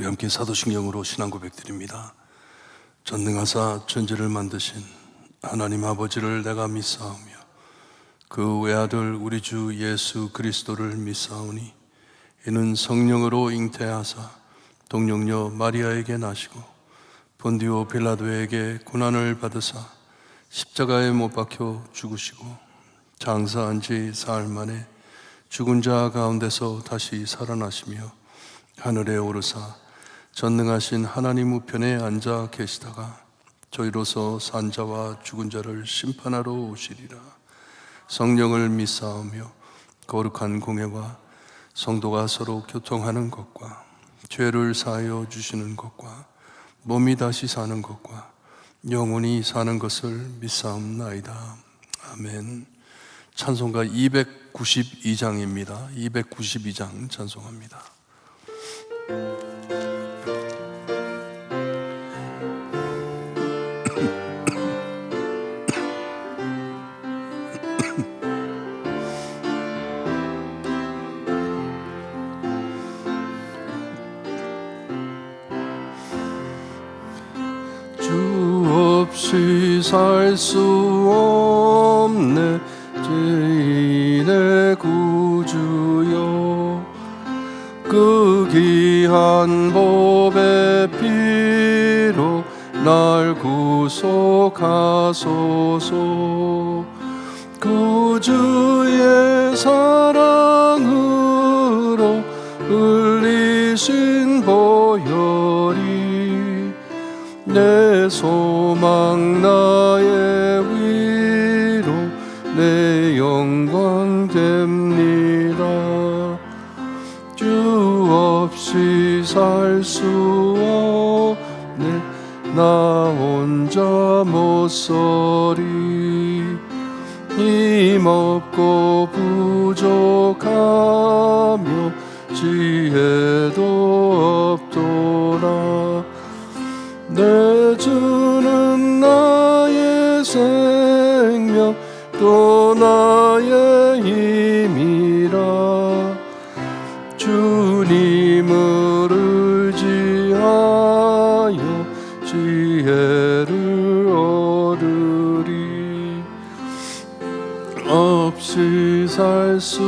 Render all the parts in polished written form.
우리 함께 사도신경으로 신앙 고백드립니다. 전능하사 천지를 만드신 하나님 아버지를 내가 믿사오며 그 외아들 우리 주 예수 그리스도를 믿사오니 이는 성령으로 잉태하사 동정녀 마리아에게 나시고 본디오 빌라도에게 고난을 받으사 십자가에 못 박혀 죽으시고 장사한 지 사흘 만에 죽은 자 가운데서 다시 살아나시며 하늘에 오르사 전능하신 하나님 우편에 앉아 계시다가 저희로서 산 자와 죽은 자를 심판하러 오시리라. 성령을 믿사오며 거룩한 공회와 성도가 서로 교통하는 것과 죄를 사하여 주시는 것과 몸이 다시 사는 것과 영원히 사는 것을 믿사옵나이다. 아멘. 찬송가 292장입니다. 292장 찬송합니다. 주 없이 살 수 없네 죄인의 구주여 그 귀한 법의 피로 날 구속하소서. 구주의 사랑으로 흘리신 보혈이 내 소망 나의 위로 내 영광 됩니다. 주 없이 살 수 없네 나 혼자 못 서리. 힘없고 부족하며 지혜도 없도다. 내 주는 나의 생명 또 나의 힘이라. 주님을 의지하여 지혜를 얻으리. 없이 살 수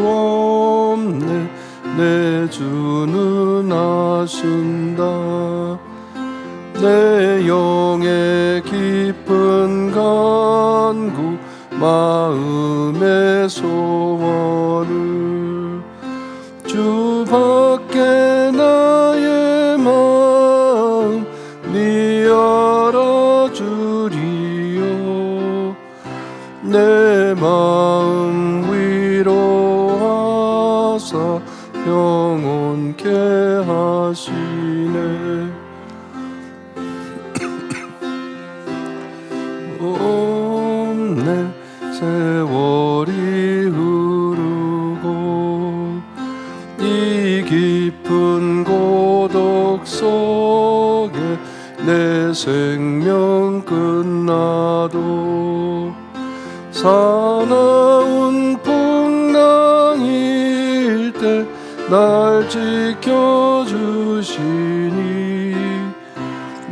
없네 내 주는 아신다. 내 영의 깊은 간구 마음의 소원을 주밖에 나의 마음 네 알아주리요. 내 마음 위로하사 평온케 하시네. 내 세월이 흐르고 이 깊은 고독 속에 내 생명 끝나도 사나운 풍랑일 때 날 지켜주시니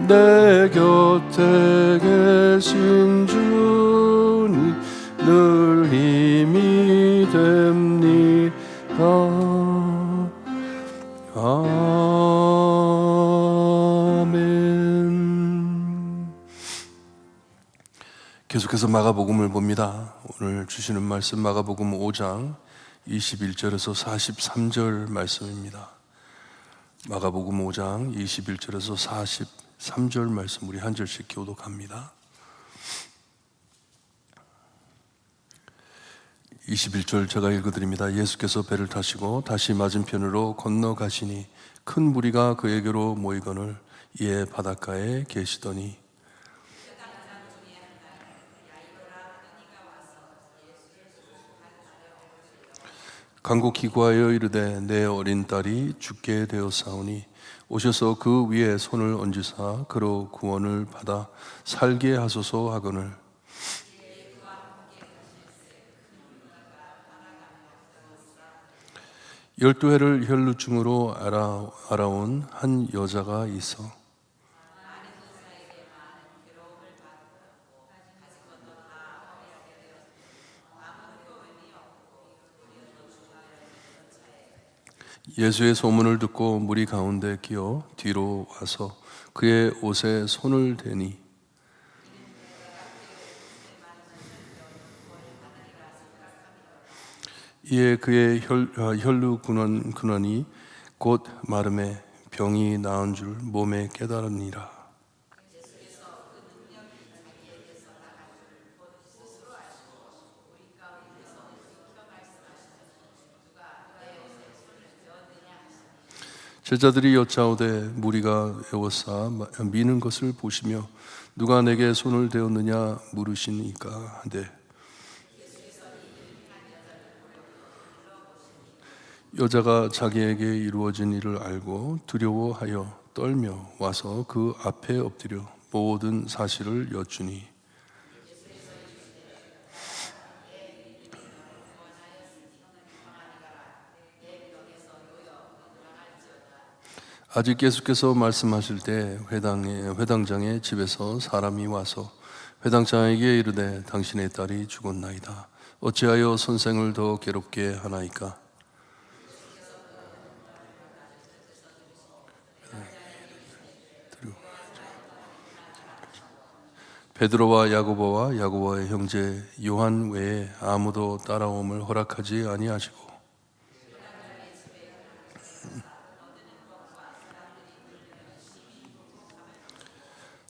내 곁에 계신 주니 늘 힘이 됩니다. 아멘. 계속해서 마가복음을 봅니다. 오늘 주시는 말씀 마가복음 5장 21절에서 43절 말씀입니다. 마가복음 5장 21절에서 43절 말씀 우리 한 절씩 교독합니다. 21절 제가 읽어드립니다. 예수께서 배를 타시고 다시 맞은편으로 건너가시니 큰 무리가 그에게로 모이거늘 이에 바닷가에 계시더니 간곡히 구하여 이르되 내 어린 딸이 죽게 되었사오니 오셔서 그 위에 손을 얹으사 그로 구원을 받아 살게 하소서 하거늘 12회를 혈루증으로 알아온 한 여자가 있어. 예수의 소문을 듣고 무리 가운데 끼어 뒤로 와서 그의 옷에 손을 대니 이에 그의 혈루 근원이 곧 마름에 병이 나은 줄 몸에 깨달으니라. 제자들이 여짜오되 무리가 애워싸 미는 것을 보시며 누가 내게 손을 대었느냐 물으시니까 하되 여자가 자기에게 이루어진 일을 알고 두려워하여 떨며 와서 그 앞에 엎드려 모든 사실을 여쭈니 아직 예수께서 말씀하실 때 회당장의 집에서 사람이 와서 회당장에게 이르되 당신의 딸이 죽었나이다. 어찌하여 선생을 더 괴롭게 하나이까? 베드로와 야고보의 형제 요한 외에 아무도 따라옴을 허락하지 아니하시고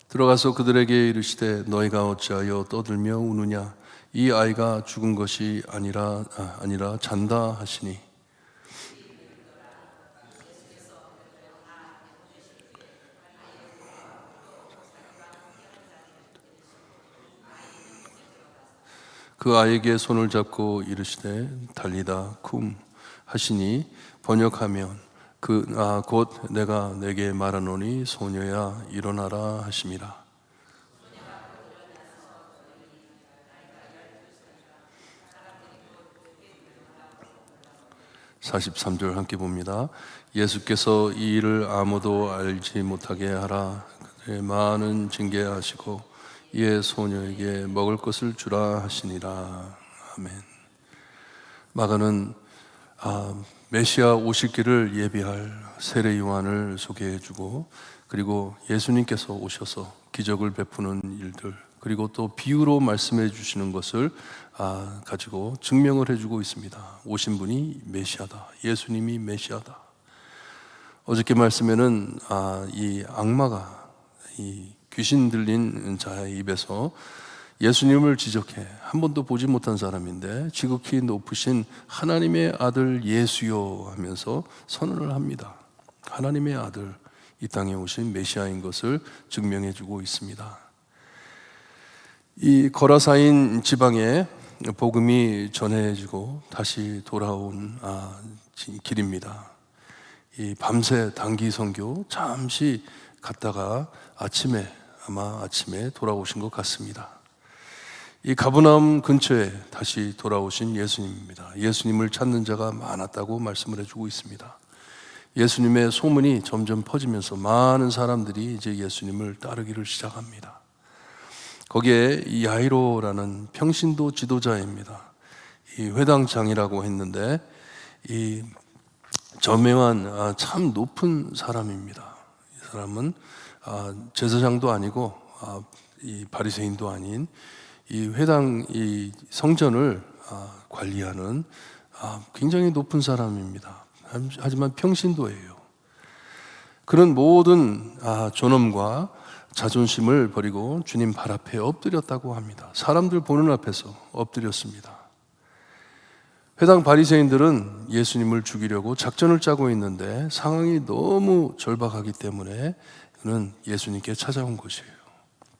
들어가서 그들에게 이르시되 너희가 어찌하여 떠들며 우느냐 이 아이가 죽은 것이 아니라 잔다 하시니 그 아이에게 손을 잡고 이르시되 달리다 쿰 하시니 번역하면 곧 내가 내게 말하노니 소녀야 일어나라 하심이라. 43절 함께 봅니다. 예수께서 이 일을 아무도 알지 못하게 하라 그들의 많은 징계하시고 이에 소녀에게 먹을 것을 주라 하시니라. 아멘. 마가는 메시아 오실 길을 예비할 세례 요한을 소개해주고 그리고 예수님께서 오셔서 기적을 베푸는 일들 그리고 또 비유로 말씀해 주시는 것을 가지고 증명을 해주고 있습니다. 오신 분이 메시아다. 예수님이 메시아다. 어저께 말씀에는 이 악마가 이 귀신 들린 자의 입에서 예수님을 지적해 한 번도 보지 못한 사람인데 지극히 높으신 하나님의 아들 예수요 하면서 선언을 합니다. 하나님의 아들 이 땅에 오신 메시아인 것을 증명해 주고 있습니다. 이 거라사인 지방에 복음이 전해지고 다시 돌아온 길입니다. 이 밤새 단기 선교 잠시 갔다가 아침에 돌아오신 것 같습니다. 이 가버나움 근처에 다시 돌아오신 예수님입니다. 예수님을 찾는 자가 많았다고 말씀을 해주고 있습니다. 예수님의 소문이 점점 퍼지면서 많은 사람들이 이제 예수님을 따르기를 시작합니다. 거기에 이 야이로라는 평신도 지도자입니다. 이 회당장이라고 했는데 이 저명한 참 높은 사람입니다. 이 사람은 제사장도 아니고 이 바리새인도 아닌 이 회당 이 성전을 관리하는 굉장히 높은 사람입니다. 하지만 평신도예요. 그런 모든 존엄과 자존심을 버리고 주님 발 앞에 엎드렸다고 합니다. 사람들 보는 앞에서 엎드렸습니다. 회당 바리새인들은 예수님을 죽이려고 작전을 짜고 있는데 상황이 너무 절박하기 때문에 그는 예수님께 찾아온 것이에요.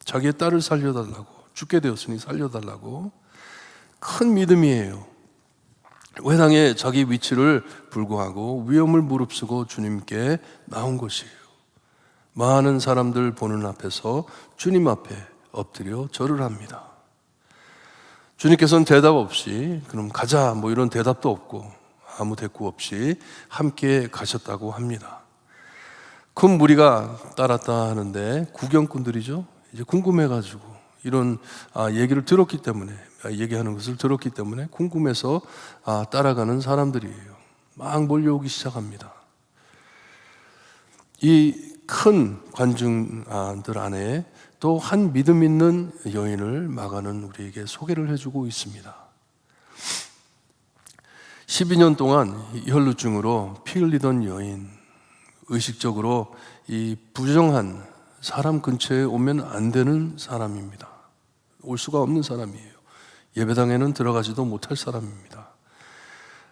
자기의 딸을 살려달라고, 죽게 되었으니 살려달라고. 큰 믿음이에요. 회당에 자기 위치를 불구하고 위험을 무릅쓰고 주님께 나온 것이에요. 많은 사람들 보는 앞에서 주님 앞에 엎드려 절을 합니다. 주님께서는 대답 없이 그럼 가자 뭐 이런 대답도 없고 아무 대꾸 없이 함께 가셨다고 합니다. 큰 무리가 따랐다 하는데 구경꾼들이죠. 이제 궁금해가지고 이런 얘기를 들었기 때문에, 얘기하는 것을 들었기 때문에 궁금해서 따라가는 사람들이에요. 막 몰려오기 시작합니다. 이 큰 관중들 안에 또 한 믿음 있는 여인을 마가는 우리에게 소개를 해주고 있습니다. 12년 동안 혈루증으로 피 흘리던 여인, 의식적으로 이 부정한 사람 근처에 오면 안 되는 사람입니다. 올 수가 없는 사람이에요. 예배당에는 들어가지도 못할 사람입니다.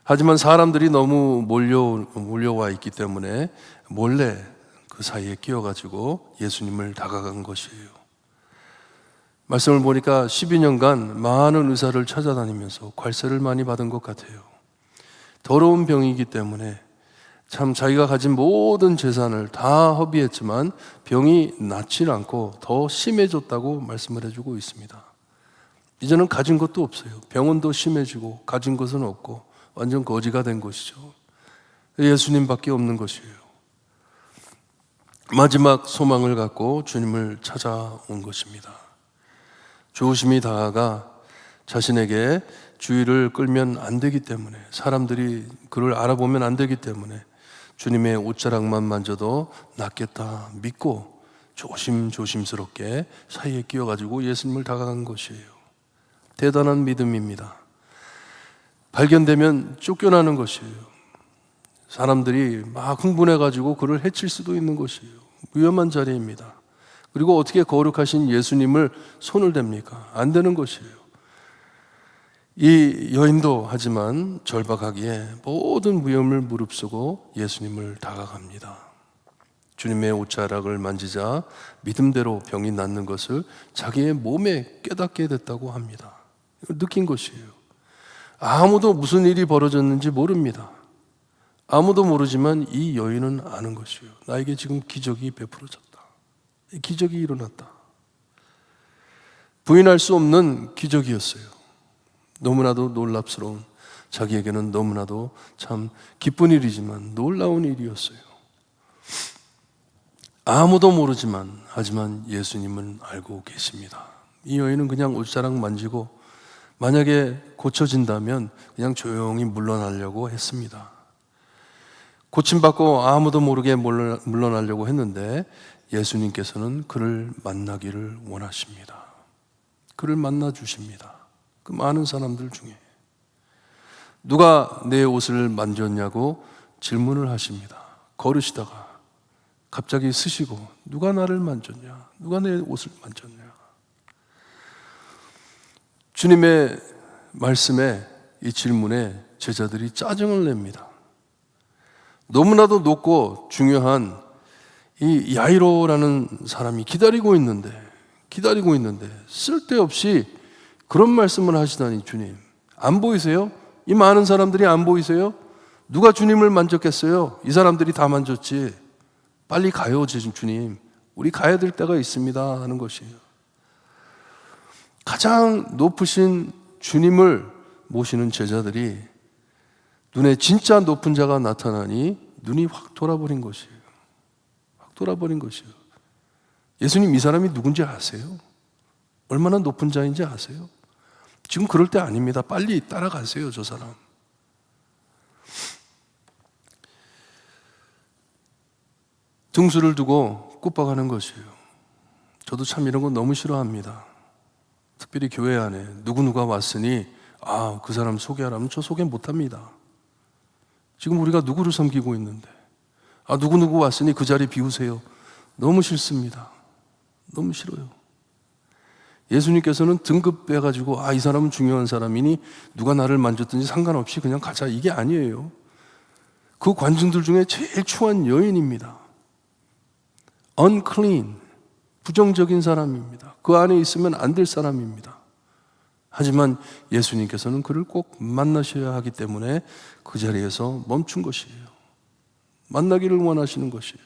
하지만 사람들이 너무 몰려와 있기 때문에 몰래 그 사이에 끼어가지고 예수님을 다가간 것이에요. 말씀을 보니까 12년간 많은 의사를 찾아다니면서 괄세를 많이 받은 것 같아요. 더러운 병이기 때문에 참 자기가 가진 모든 재산을 다 허비했지만 병이 낫질 않고 더 심해졌다고 말씀을 해주고 있습니다. 이제는 가진 것도 없어요. 병원도 심해지고 가진 것은 없고 완전 거지가 된 것이죠. 예수님밖에 없는 것이에요. 마지막 소망을 갖고 주님을 찾아온 것입니다. 조심히 다가가 자신에게 주의를 끌면 안 되기 때문에, 사람들이 그를 알아보면 안 되기 때문에 주님의 옷자락만 만져도 낫겠다 믿고 조심스럽게 사이에 끼어가지고 예수님을 다가간 것이에요. 대단한 믿음입니다. 발견되면 쫓겨나는 것이에요. 사람들이 막 흥분해가지고 그를 해칠 수도 있는 것이에요. 위험한 자리입니다. 그리고 어떻게 거룩하신 예수님을 손을 댑니까? 안 되는 것이에요. 이 여인도 하지만 절박하기에 모든 위험을 무릅쓰고 예수님을 다가갑니다. 주님의 옷자락을 만지자 믿음대로 병이 낫는 것을 자기의 몸에 깨닫게 됐다고 합니다. 느낀 것이에요. 아무도 무슨 일이 벌어졌는지 모릅니다. 아무도 모르지만 이 여인은 아는 것이에요. 나에게 지금 기적이 베풀어졌다. 기적이 일어났다. 부인할 수 없는 기적이었어요. 너무나도 놀랍스러운, 자기에게는 너무나도 참 기쁜 일이지만 놀라운 일이었어요. 아무도 모르지만 하지만 예수님은 알고 계십니다. 이 여인은 그냥 옷자락 만지고 만약에 고쳐진다면 그냥 조용히 물러나려고 했습니다. 고침받고 아무도 모르게 물러나려고 했는데 예수님께서는 그를 만나기를 원하십니다. 그를 만나 주십니다. 그 많은 사람들 중에 누가 내 옷을 만졌냐고 질문을 하십니다. 걸으시다가 갑자기 쓰시고 누가 나를 만졌냐? 누가 내 옷을 만졌냐? 주님의 말씀에, 이 질문에 제자들이 짜증을 냅니다. 너무나도 높고 중요한 이 야이로라는 사람이 기다리고 있는데 쓸데없이 그런 말씀을 하시다니. 주님 안 보이세요? 이 많은 사람들이 안 보이세요? 누가 주님을 만졌겠어요? 이 사람들이 다 만졌지. 빨리 가요 주님, 우리 가야 될 때가 있습니다 하는 것이에요. 가장 높으신 주님을 모시는 제자들이 눈에 진짜 높은 자가 나타나니 눈이 확 돌아버린 것이에요. 확 돌아버린 것이에요. 예수님, 이 사람이 누군지 아세요? 얼마나 높은 자인지 아세요? 지금 그럴 때 아닙니다. 빨리 따라가세요, 저 사람. 등수를 두고 꾹박하는 것이에요. 저도 참 이런 건 너무 싫어합니다. 특별히 교회 안에 누구누가 왔으니 그 사람 소개하라면 저 소개 못합니다. 지금 우리가 누구를 섬기고 있는데 누구누구 왔으니 그 자리 비우세요. 너무 싫습니다. 너무 싫어요. 예수님께서는 등급 빼가지고 이 사람은 중요한 사람이니 누가 나를 만졌든지 상관없이 그냥 가자, 이게 아니에요. 그 관중들 중에 제일 추한 여인입니다. unclean, 부정적인 사람입니다. 그 안에 있으면 안 될 사람입니다. 하지만 예수님께서는 그를 꼭 만나셔야 하기 때문에 그 자리에서 멈춘 것이에요. 만나기를 원하시는 것이에요.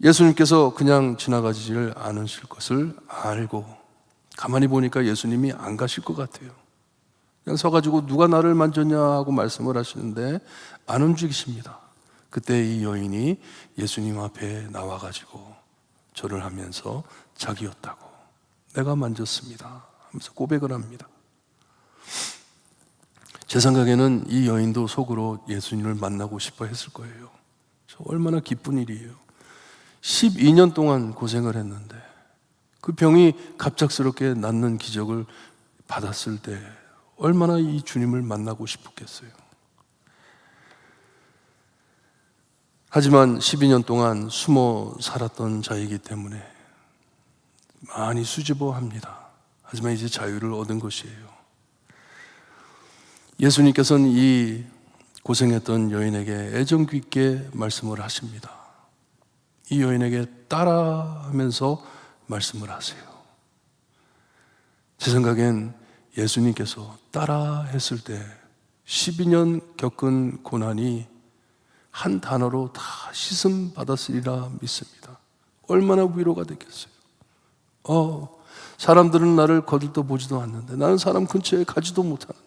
예수님께서 그냥 지나가지를 않으실 것을 알고 가만히 보니까 예수님이 안 가실 것 같아요. 그냥 서가지고 누가 나를 만졌냐 하고 말씀을 하시는데 안 움직이십니다. 그때 이 여인이 예수님 앞에 나와가지고 절을 하면서 자기였다고, 내가 만졌습니다 하면서 고백을 합니다. 제 생각에는 이 여인도 속으로 예수님을 만나고 싶어 했을 거예요. 저 얼마나 기쁜 일이에요. 12년 동안 고생을 했는데 그 병이 갑작스럽게 낫는 기적을 받았을 때 얼마나 이 주님을 만나고 싶었겠어요. 하지만 12년 동안 숨어 살았던 자이기 때문에 많이 수줍어합니다. 하지만 이제 자유를 얻은 것이에요. 예수님께서는 이 고생했던 여인에게 애정 깊게 말씀을 하십니다. 이 여인에게 따라하면서 말씀을 하세요. 제 생각엔 예수님께서 따라했을 때 12년 겪은 고난이 한 단어로 다 씻음 받았으리라 믿습니다. 얼마나 위로가 됐겠어요. 사람들은 나를 거들떠 보지도 않는데 나는 사람 근처에 가지도 못하는데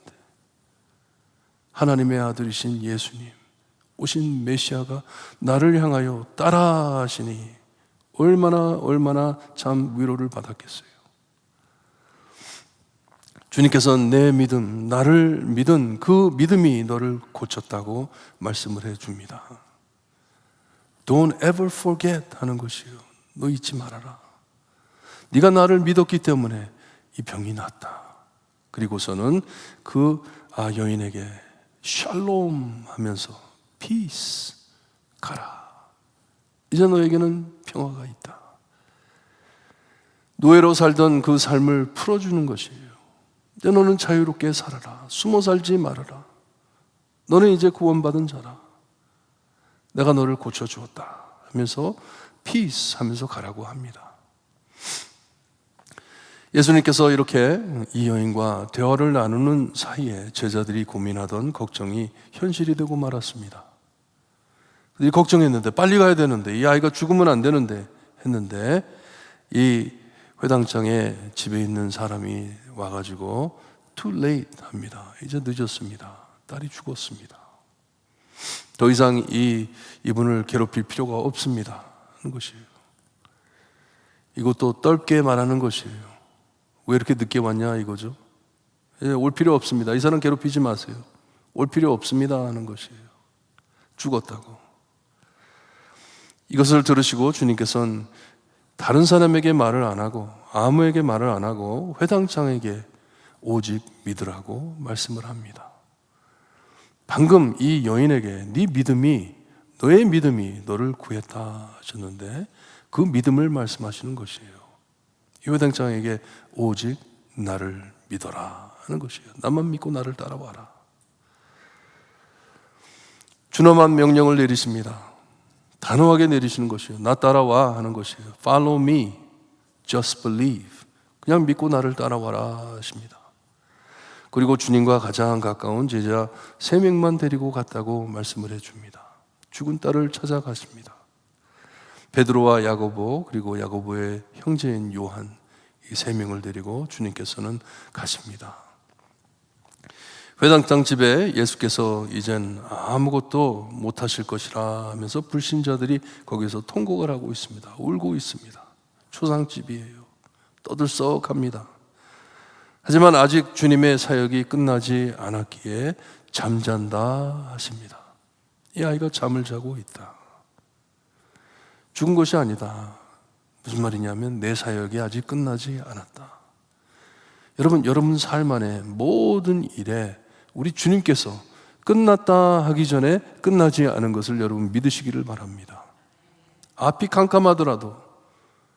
하나님의 아들이신 예수님, 오신 메시아가 나를 향하여 따라하시니 얼마나 참 위로를 받았겠어요. 주님께서는 내 믿음, 나를 믿은 그 믿음이 너를 고쳤다고 말씀을 해줍니다. Don't ever forget 하는 것이요, 너 잊지 말아라. 네가 나를 믿었기 때문에 이 병이 낫다. 그리고서는 그 여인에게 샬롬 하면서 peace, 가라. 이제 너에게는 평화가 있다. 노예로 살던 그 삶을 풀어주는 것이에요. 이제 너는 자유롭게 살아라. 숨어 살지 말아라. 너는 이제 구원받은 자라. 내가 너를 고쳐주었다 하면서 peace 하면서 가라고 합니다. 예수님께서 이렇게 이 여인과 대화를 나누는 사이에 제자들이 고민하던 걱정이 현실이 되고 말았습니다. 걱정했는데, 빨리 가야 되는데, 이 아이가 죽으면 안 되는데 했는데, 이 회당장에 집에 있는 사람이 와가지고 too late 합니다. 이제 늦었습니다. 딸이 죽었습니다. 더 이상 이분을 괴롭힐 필요가 없습니다 하는 것이에요. 이것도 넓게 말하는 것이에요. 왜 이렇게 늦게 왔냐 이거죠. 올 필요 없습니다. 이 사람 괴롭히지 마세요. 올 필요 없습니다 하는 것이에요. 죽었다고. 이것을 들으시고 주님께서는 다른 사람에게 말을 안 하고, 아무에게 말을 안 하고 회당장에게 오직 믿으라고 말씀을 합니다. 방금 이 여인에게 너의 믿음이 너를 구했다 하셨는데 그 믿음을 말씀하시는 것이에요. 이 회당장에게 오직 나를 믿어라 하는 것이에요. 나만 믿고 나를 따라와라. 준엄한 명령을 내리십니다. 단호하게 내리시는 것이에요. 나 따라와 하는 것이에요. Follow me, just believe. 그냥 믿고 나를 따라와라 하십니다. 그리고 주님과 가장 가까운 제자 3명만 데리고 갔다고 말씀을 해줍니다. 죽은 딸을 찾아가십니다. 베드로와 야고보, 그리고 야고보의 형제인 요한, 이 3명을 데리고 주님께서는 가십니다. 회당장 집에 예수께서 이젠 아무것도 못하실 것이라 하면서 불신자들이 거기서 통곡을 하고 있습니다. 울고 있습니다. 초상집이에요. 떠들썩합니다. 하지만 아직 주님의 사역이 끝나지 않았기에 잠잔다 하십니다. 이 아이가 잠을 자고 있다. 죽은 것이 아니다. 무슨 말이냐면 내 사역이 아직 끝나지 않았다. 여러분 삶 안에 모든 일에 우리 주님께서 끝났다 하기 전에 끝나지 않은 것을 여러분 믿으시기를 바랍니다. 앞이 캄캄하더라도,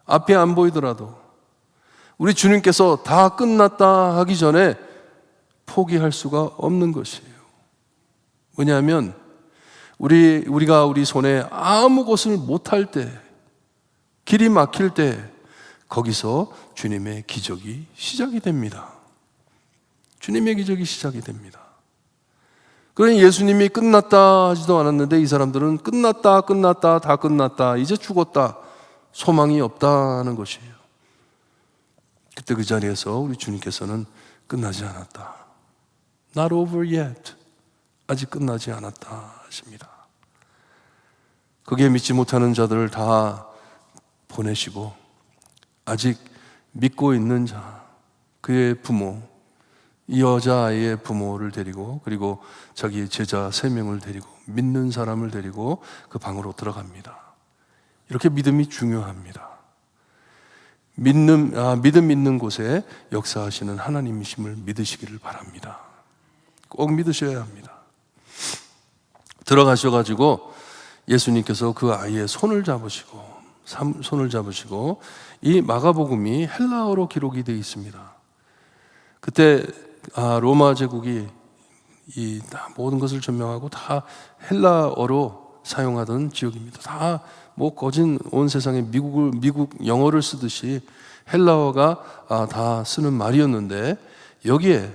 앞이 안 보이더라도 우리 주님께서 다 끝났다 하기 전에 포기할 수가 없는 것이에요. 왜냐하면 우리가 우리 손에 아무 것을 못할 때, 길이 막힐 때 거기서 주님의 기적이 시작이 됩니다. 주님의 기적이 시작이 됩니다. 그러니 예수님이 끝났다 하지도 않았는데 이 사람들은 끝났다, 다 끝났다, 이제 죽었다, 소망이 없다는 것이에요. 그때 그 자리에서 우리 주님께서는 끝나지 않았다. Not over yet. 아직 끝나지 않았다 하십니다. 거기에 믿지 못하는 자들을 다 보내시고 아직 믿고 있는 자, 그의 부모, 이 여자아이의 부모를 데리고 그리고 자기의 제자 3명을 데리고 믿는 사람을 데리고 그 방으로 들어갑니다. 이렇게 믿음이 중요합니다. 믿음 있는 곳에 역사하시는 하나님이심을 믿으시기를 바랍니다. 꼭 믿으셔야 합니다. 들어가셔가지고 예수님께서 그 아이의 손을 잡으시고 이 마가복음이 헬라어로 기록이 되어 있습니다. 그때 로마 제국이 이 모든 것을 점령하고 다 헬라어로 사용하던 지역입니다. 다 거진 온 세상에 미국 영어를 쓰듯이 헬라어가 다 쓰는 말이었는데 여기에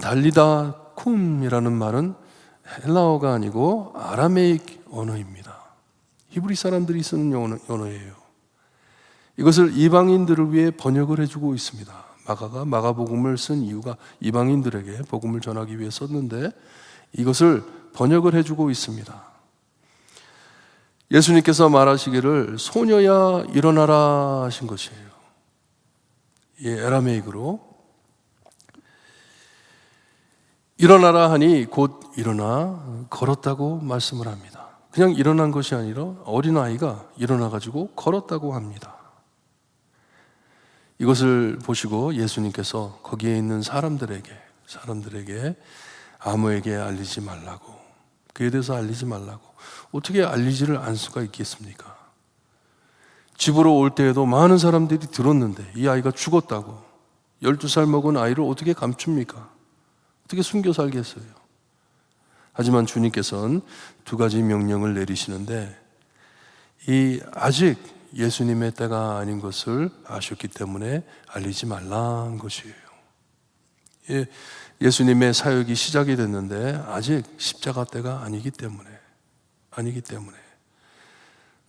달리다 쿰이라는 말은 헬라어가 아니고 아라메익 언어입니다. 히브리 사람들이 쓰는 언어예요. 이것을 이방인들을 위해 번역을 해주고 있습니다. 마가가 마가복음을 쓴 이유가 이방인들에게 복음을 전하기 위해 썼는데 이것을 번역을 해주고 있습니다. 예수님께서 말하시기를 소녀야 일어나라 하신 것이에요. 아라메익으로 일어나라 하니 곧 일어나 걸었다고 말씀을 합니다. 그냥 일어난 것이 아니라 어린아이가 일어나가지고 걸었다고 합니다. 이것을 보시고 예수님께서 거기에 있는 사람들에게 아무에게 알리지 말라고, 그에 대해서 알리지 말라고, 어떻게 알리지를 않을 수가 있겠습니까? 집으로 올 때에도 많은 사람들이 들었는데 이 아이가 죽었다고, 12살 먹은 아이를 어떻게 감춥니까? 어떻게 숨겨 살겠어요? 하지만 주님께서는 2가지 명령을 내리시는데 아직 예수님의 때가 아닌 것을 아셨기 때문에 알리지 말라는 것이에요. 예수님의 사역이 시작이 됐는데 아직 십자가 때가 아니기 때문에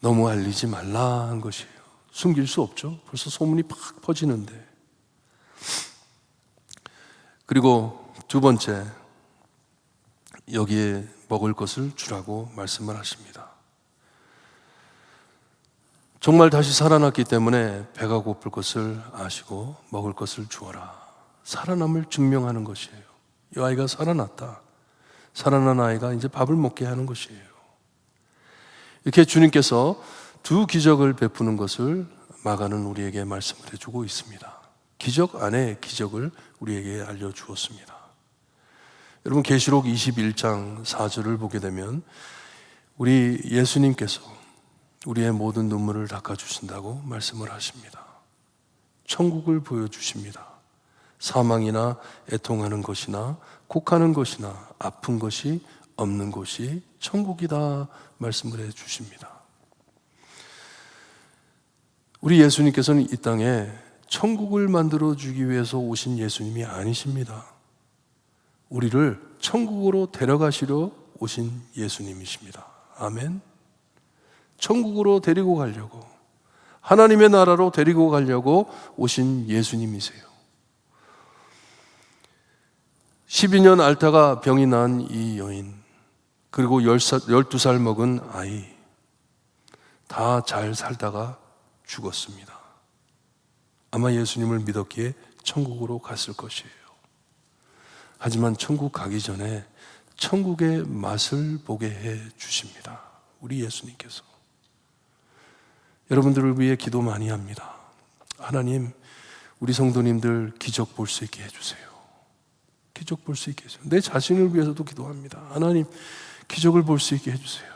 너무 알리지 말라는 것이에요. 숨길 수 없죠. 벌써 소문이 팍 퍼지는데. 그리고 2번째, 여기에 먹을 것을 주라고 말씀을 하십니다. 정말 다시 살아났기 때문에 배가 고플 것을 아시고 먹을 것을 주어라. 살아남을 증명하는 것이에요. 이 아이가 살아났다. 살아난 아이가 이제 밥을 먹게 하는 것이에요. 이렇게 주님께서 2 기적을 베푸는 것을 마가는 우리에게 말씀을 해주고 있습니다. 기적 안에 기적을 우리에게 알려주었습니다. 여러분, 계시록 21장 4절을 보게 되면 우리 예수님께서 우리의 모든 눈물을 닦아주신다고 말씀을 하십니다. 천국을 보여주십니다. 사망이나 애통하는 것이나 곡하는 것이나 아픈 것이 없는 곳이 천국이다 말씀을 해주십니다. 우리 예수님께서는 이 땅에 천국을 만들어주기 위해서 오신 예수님이 아니십니다. 우리를 천국으로 데려가시려 오신 예수님이십니다. 아멘. 천국으로 데리고 가려고, 하나님의 나라로 데리고 가려고 오신 예수님이세요. 12년 앓다가 병이 난 이 여인, 그리고 12살 먹은 아이, 다 잘 살다가 죽었습니다. 아마 예수님을 믿었기에 천국으로 갔을 것이에요. 하지만 천국 가기 전에 천국의 맛을 보게 해 주십니다. 우리 예수님께서. 여러분들을 위해 기도 많이 합니다. 하나님, 우리 성도님들 기적 볼 수 있게 해주세요. 기적 볼 수 있게 해주세요. 내 자신을 위해서도 기도합니다. 하나님, 기적을 볼 수 있게 해주세요.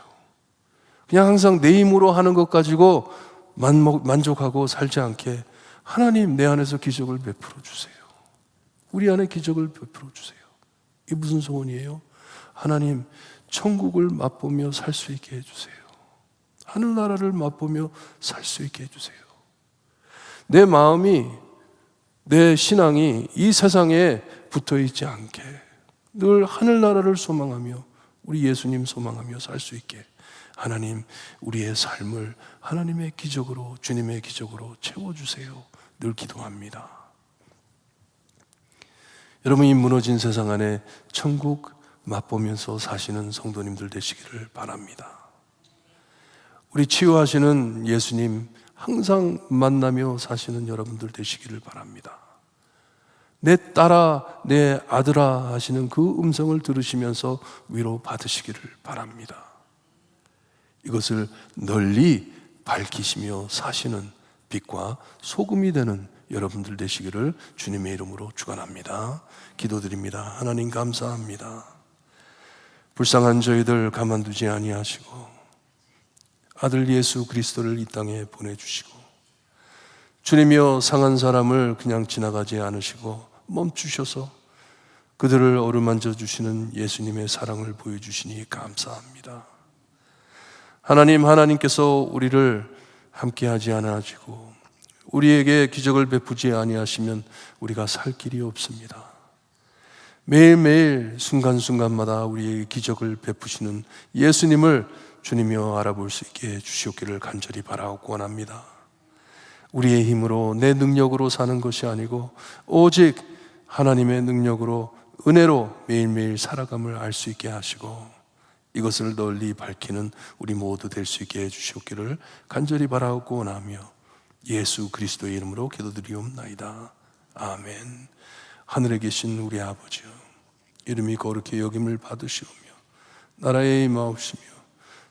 그냥 항상 내 힘으로 하는 것 가지고 만족하고 살지 않게 하나님, 내 안에서 기적을 베풀어 주세요. 우리 안에 기적을 베풀어 주세요. 이게 무슨 소원이에요? 하나님, 천국을 맛보며 살 수 있게 해주세요. 하늘나라를 맛보며 살 수 있게 해주세요. 내 마음이, 내 신앙이 이 세상에 붙어있지 않게 늘 하늘나라를 소망하며 우리 예수님 소망하며 살 수 있게 하나님, 우리의 삶을 하나님의 기적으로, 주님의 기적으로 채워주세요. 늘 기도합니다. 여러분, 이 무너진 세상 안에 천국 맛보면서 사시는 성도님들 되시기를 바랍니다. 우리 치유하시는 예수님 항상 만나며 사시는 여러분들 되시기를 바랍니다. 내 딸아, 내 아들아 하시는 그 음성을 들으시면서 위로 받으시기를 바랍니다. 이것을 널리 밝히시며 사시는 빛과 소금이 되는 여러분들 되시기를 주님의 이름으로 축원합니다. 기도드립니다. 하나님 감사합니다. 불쌍한 저희들 가만두지 아니하시고 아들 예수 그리스도를 이 땅에 보내주시고 주님이여 상한 사람을 그냥 지나가지 않으시고 멈추셔서 그들을 어루만져 주시는 예수님의 사랑을 보여주시니 감사합니다. 하나님께서 우리를 함께하지 않으시고 우리에게 기적을 베푸지 아니하시면 우리가 살 길이 없습니다. 매일매일 순간순간마다 우리에게 기적을 베푸시는 예수님을 주님이여 알아볼 수 있게 해주시옵기를 간절히 바라고 원합니다. 우리의 힘으로 내 능력으로 사는 것이 아니고 오직 하나님의 능력으로 은혜로 매일매일 살아감을 알 수 있게 하시고 이것을 널리 밝히는 우리 모두 될 수 있게 해주시옵기를 간절히 바라고 원하며 예수 그리스도의 이름으로 기도드리옵나이다. 아멘. 하늘에 계신 우리 아버지여, 이름이 거룩히 여김을 받으시오며 나라에 임하옵시며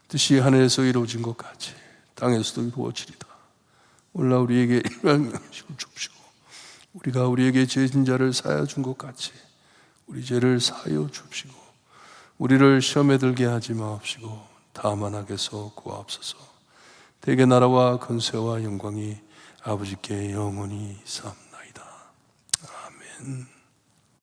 뜻이 하늘에서 이루어진 것 같이 땅에서도 이루어지리다. 오늘날 우리에게 일용할 양식을 줍시고 우리가 우리에게 죄진 자를 사하여 준 것 같이 우리 죄를 사하여 줍시고 우리를 시험에 들게 하지 마옵시고 다만 악에서 구하옵소서. 대개 나라와 권세와 영광이 아버지께 영원히 있사옵나이다. 아멘.